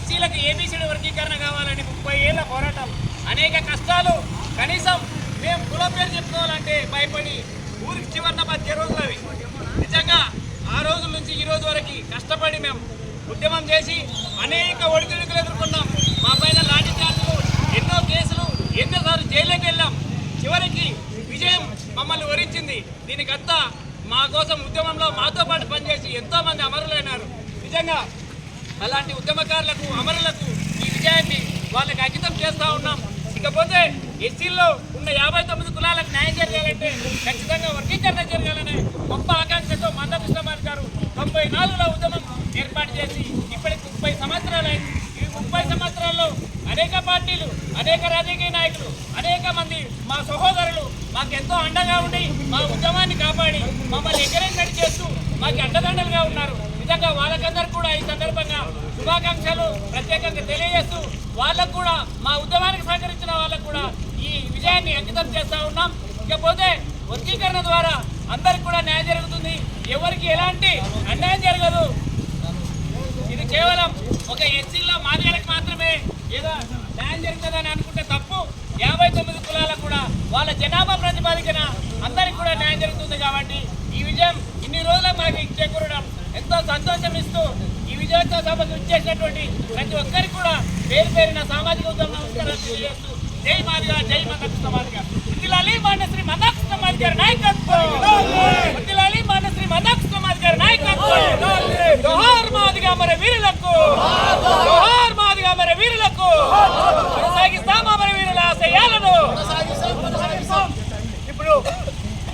ఎస్సీలకు ఏబీసీడీ వర్గీకరణ కావాలని 30 ఏళ్ల పోరాటం, అనేక కష్టాలు. కనీసం మేము కులం పేరు చెప్పుకోవాలంటే భయపడి ఊరికి చివరిన మధ్య రోజులు అవి. నిజంగా ఆ రోజుల నుంచి ఈ రోజు వరకు కష్టపడి మేము ఉద్యమం చేసి అనేక ఒడిదుడుకులు ఎదుర్కొన్నాం. మా పైన లాఠీ చార్జులు, ఎన్నో కేసులు, ఎన్నోసార్లు జైలుకి వెళ్ళాం. చివరికి విజయం మమ్మల్ని వరించింది. దీనికంతా మా కోసం ఉద్యమంలో మాతో పాటు పనిచేసి ఎంతోమంది అమరులైనారు. నిజంగా అలాంటి ఉద్యమకారులకు, అమరులకు ఈ విజయాన్ని వాళ్ళకి అంకితం చేస్తూ ఉన్నాం. ఇకపోతే ఎస్సీల్లో ఉన్న 59 కులాలకు న్యాయం జరగాలంటే ఖచ్చితంగా వర్గీకరణ జరగాలనే గొప్ప ఆకాంక్షతో మందకృష్ణమాన్ గారు 94లో ఉద్యమం ఏర్పాటు చేసి ఇప్పటికి 30 సంవత్సరాలు అయింది. ఈ 30 సంవత్సరాల్లో అనేక పార్టీలు, అనేక రాజకీయ నాయకులు, అనేక మంది మా సహోదరులు మాకు ఎంతో అండగా ఉండి మా ఉద్యమాన్ని కాపాడి మమ్మల్ని ఎంకరేజ్ చేస్తూ మాకు అండదండలుగా ఉన్నారు. నిజంగా వాళ్ళకందరూ కూడా ఈ సందర్భంగా శుభాకాంక్షలు ప్రత్యేకంగా తెలియజేస్తూ వాళ్ళకు కూడా, మా ఉద్యమానికి సహకరించిన వాళ్ళకు కూడా ఈ విజయాన్ని అంకితం చేస్తూ ఉన్నాం. ఇకపోతే వర్గీకరణ ద్వారా అందరికి కూడా న్యాయం జరుగుతుంది, ఎవరికి ఎలాంటి అన్యాయం జరగదు. ఇది కేవలం ఒక ఎస్సీలో మాదిగలకు మాత్రమే ఏదో న్యాయం జరుగుతుందని అనుకుంటే తప్పు. 59 కులాలకు కూడా వాళ్ళ జనాభా ప్రాతిపదికన అందరికి కూడా న్యాయం జరుగుతుంది. కాబట్టి ఈ విజయం ఇన్ని రోజులకు మనకి చేకూరడం ఎంతో సంతోషం ఇస్తూ ఈ విజయోత్సవ సభకు ఇచ్చేసినటువంటి ప్రతి ఒక్కరికి కూడా పేరు పేరిన సామాజిక ఉద్యమ నమస్కారాలు తెలియజేస్తూ జై మాదిగ, జై మందకృష్ణ మాదిగ. శ్రీ మందకృష్ణ మాదిగ నాయకత్వం.